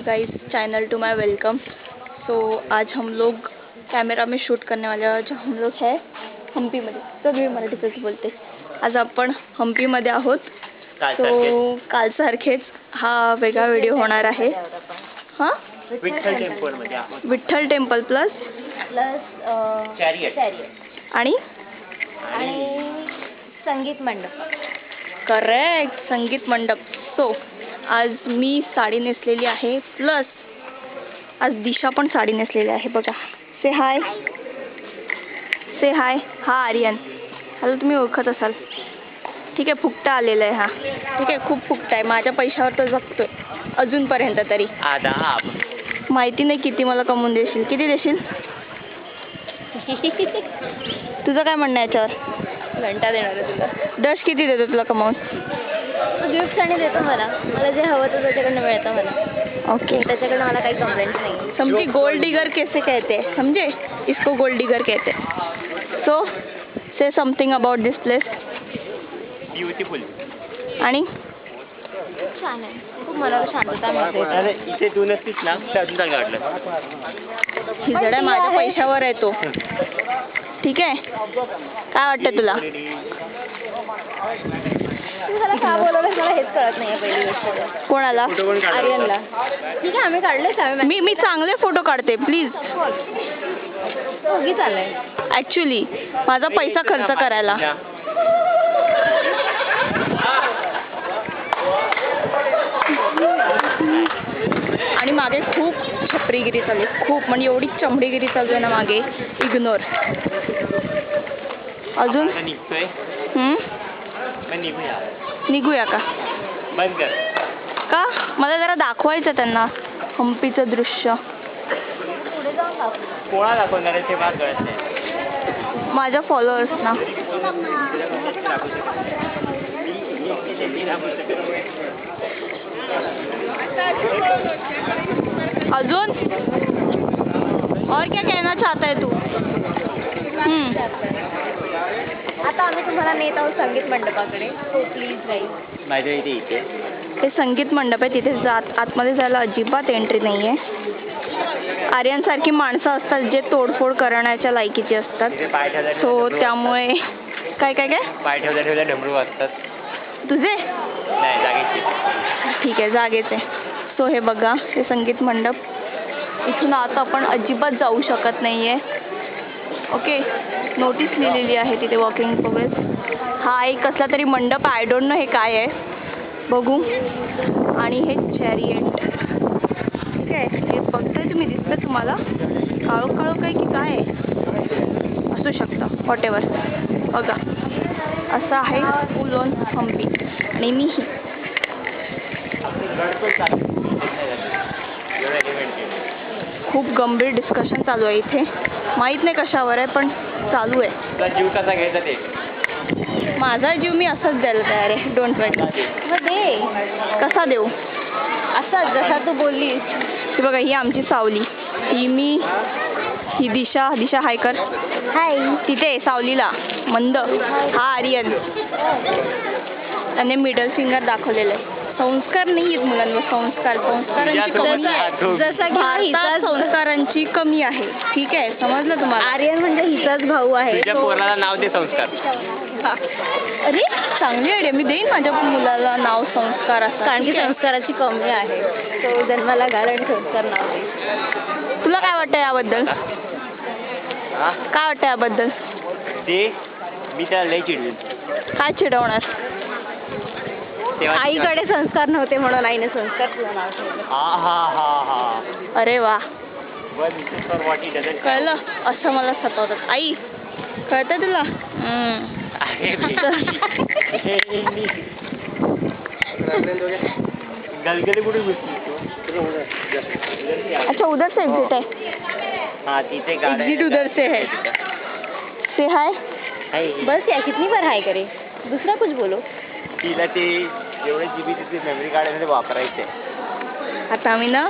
Guys, channel to my welcome. So आज हम लोग कैमरा में शूट करने वाले हैं। जो हम लोग है हम्पी मध्ये, सगळे मराठीतच बोलते। आज आपण हम्पी मध्ये आहोत। तो कालसारखेच हा वेगळा व्हिडिओ होणार आहे। हां, विठ्ठल टेम्पल प्लस आणि संगीत मंडप। करेक्ट, संगीत मंडप। सो आज मी साडी नेसलेली आहे, प्लस आज दिशा पण साडी नेसलेली आहे बघा। से हाय, से हाय। हा आर्यन, हॅलो, तुम्ही ओळखत असाल। ठीक आहे, फुकटा आलेला आहे हा। ठीक आहे, खूप फुकटा आहे, माझ्या पैशावर तर जगतोय अजूनपर्यंत तरी। माहिती नाही किती मला कमवून देशील, किती देशील? तुझं काय म्हणणं आहे याच्यावर? घंटा देणार आहे तुला। दश किती देतो तुला कमावून? गिफ्ट आणि देतो मला, मला जे हवं तर त्याच्याकडनं मिळतं मला। ओके, त्याच्याकडनं मला काही कंप्लेंट नाही। समझी, गोल्ड डिगर कैसे कहते हैं, समझे? इसको गोल्ड डिगर कहते हैं। So say something about this place. Beautiful आणि छान आहे, खूप मनाला शांतता मिळते। अरे इथे तू नसतीस ना तर अजून चांगलं वाटलं। हिजडा माझ्या पैशावर आहे तो। ठीक आहे, काय वाटतं तुला? तू मला का बोलवलंस मला हेच कळत नाही पहिली गोष्ट। कोणाला? आर्यनला। ठीक आहे, आम्ही काढले। मी चांगले फोटो काढते, प्लीज। दोघी चाललंय ऍक्च्युली माझा पैसा खर्च करायला। आणि मागे खूप छपरीगिरी चालू आहे, खूप म्हणजे एवढी चमडीगिरी चालू आहे ना मागे, इग्नोर। अजून निघतोय निघूया का? बंद कर का? मला जरा दाखवायचं त्यांना हम्पीचं दृश्य। कोणा दाखवणार आहे ते मला कळत नाही। माझ्या फॉलोअर्सना। अजून और क्या कहना चाहता है तू? आता आम्ही तुम्हाला नेत आहोत संगीत मंडपाकडे, सो प्लीज गाईज। माझ्या इथे हे संगीत मंडप आहे, तिथे आतमध्ये जायला अजिबात एंट्री नाही आहे। आर्यनसारखी माणसं असतात जे तोडफोड करण्याच्या लायकीची असतात। सो त्यामुळे काय काय काय पाय ठेवल्या डमरू वाजतात तुझे? नाही, जागेची। ठीक आहे, जागेच आहे। सो हे बघा, हे संगीत मंडप, इथून आता आपण अजिबात जाऊ शकत नाही आहे। ओके, नोटीस लिहिलेली आहे तिथे, वॉकिंग प्रोग्रेस। हा एक कसला तरी मंडप, आय डोंट नो हे काय आहे, बघू। आणि हे चॅरिएट, ठीक आहे, हे बघताय तुम्ही, दिसतं तुम्हाला काळो काळो काय की काय असू शकतं, वॉट एव्हर। बघा, असं आहे फुल ऑन हम्पी। आणि मी खूप गंभीर डिस्कशन चालू आहे इथे, माहीत नाही कशावर आहे पण चालू आहे। जीव कसा घ्यायचा ते? माझा जीव मी असाच द्यायला तयार आहे, डोंट वरी। दे, कसा देऊ? असा जसा तू बोललीस। ती बघा, ही आमची सावली, ही मी, ही दिशा। दिशा हाय कर। हाय। तिथे सावलीला मंद। हा आर्यन, त्याने मिडल फिंगर दाखवलेलं आहे। संस्कार नाही आहेत मुलांवर, संस्कारांची कमी आहे। जसं भारतात संस्कारांची कमी आहे, ठीक आहे, समजलं तुम्हाला? आर्यन म्हणजे हिचाच भाऊ आहे। तुझ्या पोराला नाव दे संस्कार। अरे चांगली आयडिया, मी देईन माझ्या वाला नाव संस्कार असं, कारण की संस्काराची कमी आहे, तो जन्माला घाल आणि संस्कार नाव दे। तुला काय वाटतं याबद्दल? काय वाटतं याबद्दल? ते मी त्याला लई चिडवीन। काय चिडवणार? आईकडे संस्कार नव्हते म्हणून आईने संस्कार तुझं नाव ठेवलं। अरे वा, कळलं? कळलं? असं मला सतावतात आई, कळतं तुला? गलगली कुठे अच्छा, उधर से एग्जिट है। हाँ, तिथे एग्जिट उधर से है। से हाय। बस या, कितनी बार हाय करे, दूसरा कुछ बोलो। तिला ते एवढे जीबी तिथे मेमरी कार्ड वापरायचे। आता आम्ही ना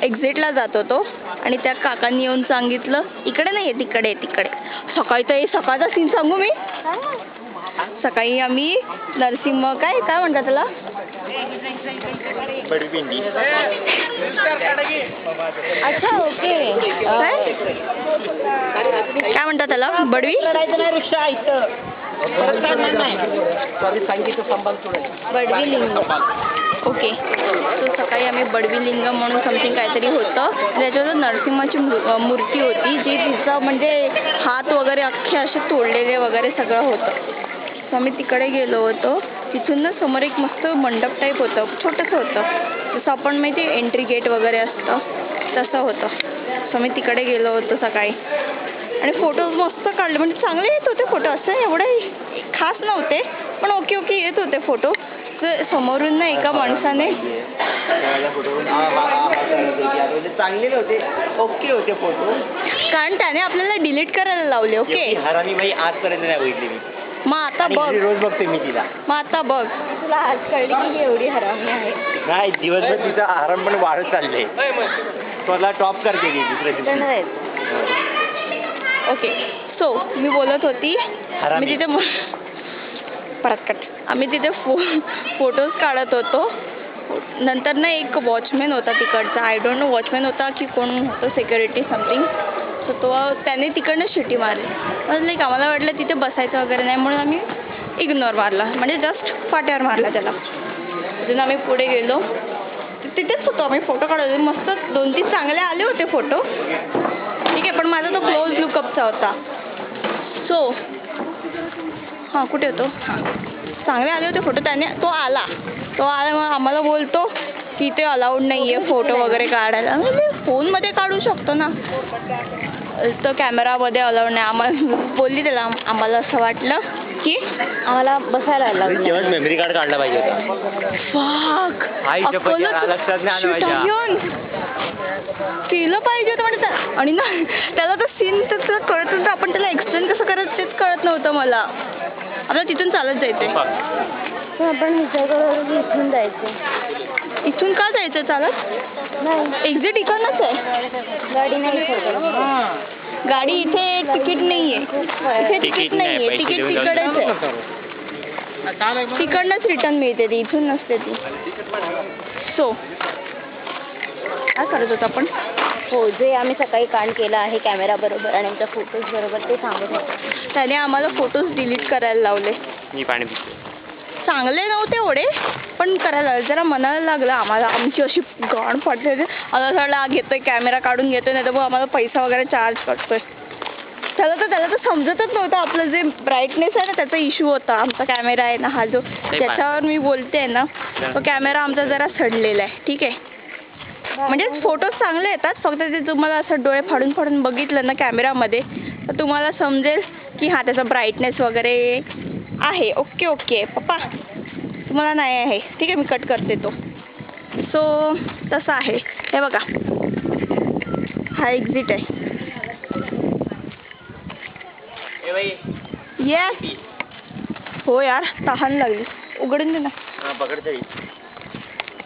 एक्झिटला जात होतो आणि त्या काकांनी येऊन सांगितलं इकडे नाही आहे, तिकडे तिकडे। सकाळी तर सकाळचा सीन सांगू मी। सकाळी आम्ही नरसिंह काय म्हणतात त्याला, बडवी पिंडी. अच्छा ओके. काय म्हणतात त्याला? बडवी? बडवी लिंग. ओके. सो सकाळी आम्ही बडवी लिंग म्हणून समथिंग काहीतरी होतं. त्याच्यावर नरसिंहाची मूर्ती होती जी तिचं म्हणजे हात वगैरे अख्खे असे तोडलेले वगैरे सगळं होतं. सो आम्ही तिकडे गेलो होतो. तिथून ना समोर एक मस्त मंडप टाईप होतं, छोटंसं होतं, जसं आपण माहिती एंट्री गेट वगैरे असतं तसं होतं. सो आम्ही तिकडे गेलो होतो सकाळी आणि फोटोज मस्त काढले, म्हणजे चांगले येत होते फोटो, असं एवढे खास नव्हते पण ओके ओके येत होते फोटो. समोरून ना एका माणसाने चांगले होते, ओके होते फोटो, कारण त्याने आपल्याला डिलीट करायला लावले. ओके. हरामी बाई आजपर्यंत नाही बघितली मी. मग आता बघ. रोज बघते मी तिला. मग आता बघ. तुला आज कळली की एवढी हरामी आहे. नाही, दिवसभर तिचा आराम पण वाढत चालले. स्वतःला टॉप करते ती दुसऱ्या दिवशी. ओके. सो मी बोलत होती मी तिथे परत कट. आम्ही तिथे फोटोज काढत होतो. नंतर ना एक वॉचमॅन होता तिकडचा, आय डोंट नो वॉचमॅन होता की कोण होतं, सिक्युरिटी समथिंग. सो त्याने तिकडनं शिटी मारली. लाईक आम्हाला वाटलं तिथे बसायचं वगैरे नाही म्हणून आम्ही इग्नोर मारला, म्हणजे जस्ट फाट्यावर मारला त्याला. अजून आम्ही पुढे गेलो, तिथेच होतो आम्ही फोटो काढत होतो. मस्त 2-3 चांगले आले होते फोटो, ठीक आहे, पण माझा तो क्लोज लुकअपचा होता. सो हां कुठे होतो, हां चांगले आले होते फोटो. त्याने तो आला मग आम्हाला बोलतो की ते अलाउड नाही आहे फोटो वगैरे काढायला. म्हणजे फोनमध्ये काढू शकतो ना, तर कॅमेरामध्ये अलाउड नाही. आम्हाला बोलली त्याला, आम्हाला असं वाटलं की आम्हाला बसायला लागलं. तेव्हाच मेमरी कार्ड काढला पाहिजे होता. केलं पाहिजे होतं म्हणजे आणि ना त्याला तर सीन तसं कळत नव्हतं, आपण त्याला एक्सप्लेन कसं करायचं तेच कळत नव्हतं मला. आपल्याला तिथून चालत जायचं. आपण विचार करत इथून जायचं. इथून का जायचं चालत? नाही, एक्झिट इकडनंच आहे. गाडी नाही. गाडी इथे तिकीट नाहीये, इथे तिकीट नाहीये, तिकीट तिकडेच आहे. तिकडनंच रिटर्न मिळते ती, इथून नसते ती. सो काय करत होतो आपण? हो, जे आम्ही सकाळी कांड केलं आहे कॅमेरा बरोबर आणि आमच्या फोटोज बरोबर ते सांगत होतो. त्याने आम्हाला फोटोज डिलीट करायला लावले. मी पाणी पितो. चांगले नव्हते एवढे पण करायला जरा मनाला लागलं आम्हाला. आमची अशी गाण फाटली होती. आता घेतोय कॅमेरा काढून घेतोय, नाही तर मग आम्हाला पैसा वगैरे चार्ज करतोय. त्याला तर समजतच नव्हतं आपलं जे ब्राईटनेस आहे ना त्याचा इश्यू होता. आमचा कॅमेरा आहे ना हा जो ज्याच्यावर मी बोलते ना तो कॅमेरा आमचा जरा सडलेला आहे, ठीक आहे. म्हणजे फोटोज चांगले येतात, फक्त ते तुम्हाला असं डोळे फाडून फाडून बघितलं ना कॅमेरामध्ये तर तुम्हाला समजेल की हा त्याचा ब्राईटनेस वगैरे आहे. ओके ओके पप्पा तुम्हाला नाही आहे, ठीक आहे, मी कट करते तो. सो तसं आहे. हे बघा हा एक्झिट आहे. येस. हो यार तहान लागली, उघडून दे ना.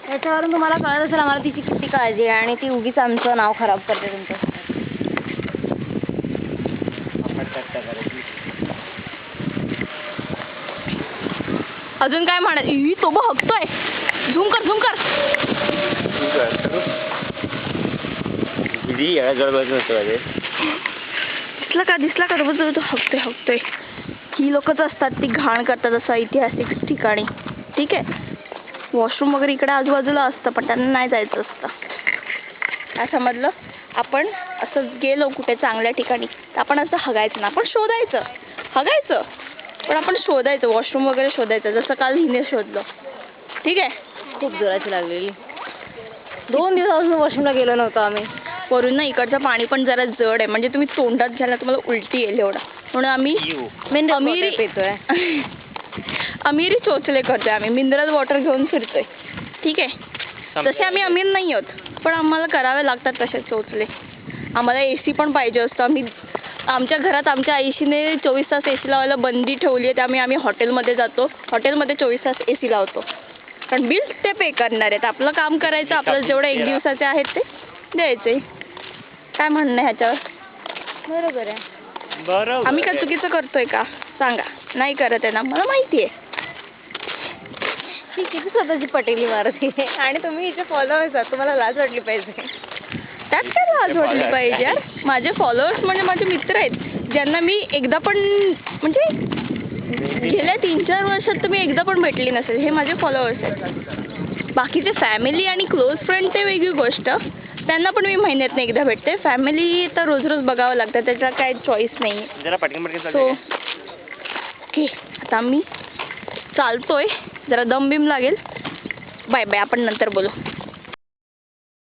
त्याच्यावरून तुम्हाला कळत असेल आम्हाला तिची किती काळजी आहे आणि ती उगीच आमचं नाव खराब करते तुमचं. अजून काय म्हणाय तो हकतोय. झूम कर झूम कर. दिसला का तो हकतोय. ही लोकच असतात ती घाण करतात असं ऐतिहासिक ठिकाणी, ठीक आहे. वॉशरूम वगैरे इकडे आजूबाजूला असतं पण त्यांना नाही जायचं असतं. काय समजलं? आपण असं गेलो कुठे चांगल्या ठिकाणी तर आपण असं हगायचं ना, आपण हगायचं पण आपण शोधायचं, वॉशरूम वगैरे शोधायचं, जसं काल हिने शोधलं, ठीक आहे. खूप जोराची लागलेली. 2 दिवसापासून वॉशरूमला गेलो नव्हतो आम्ही. वरून ना इकडचं पाणी पण जरा जड आहे, म्हणजे तुम्ही तोंडात घ्यायला तुम्हाला उलटी येईल एवढा. म्हणून आम्ही पितोय. अमिरी चोचले करतोय, आम्ही मिनरल वॉटर घेऊन फिरतोय, ठीक आहे. तसे आम्ही अमीर नाही आहोत पण आम्हाला करावे लागतात तसे चोचले. आम्हाला AC पण पाहिजे असतं. आमच्या घरात आमच्या आईशीने 24 तास AC लावायला बंदी ठेवली आहे, त्यामुळे आम्ही हॉटेलमध्ये जातो, हॉटेलमध्ये 24 तास AC लावतो. कारण बिल ते पे करणार आहेत, आपलं काम करायचं, आपलं जेवढं 1 दिवसाचे आहेत ते द्यायचे. काय म्हणणं ह्याच्यावर? बरोबर आहे. आम्ही काय चुकीचं करतोय का सांगा? नाही करत आहे ना, मला माहिती आहे. ही किती स्वतःची पटेली मारते आणि तुम्ही हिचे फॉलोअर्स आहात, तुम्हाला लाज वाटली पाहिजे. त्यात काय लाज वाटली पाहिजे यार. माझे फॉलोअर्स म्हणजे माझे मित्र आहेत ज्यांना मी एकदा पण म्हणजे गेल्या 3-4 वर्षात तर मी एकदा पण भेटली नसेल. हे माझे फॉलोअर्स आहेत. बाकीचे फॅमिली आणि क्लोज फ्रेंड ते वेगळी गोष्ट, त्यांना पण मी महिन्यातनं एकदा भेटते. फॅमिली तर रोज रोज बघावं लागतं, त्याचा काय चॉईस नाही. जरा पटकन पटकन सो चालते. ओके, आता मी चालतोय, जरा दम बिम लागेल. बाय बाय, आपण नंतर बोलू.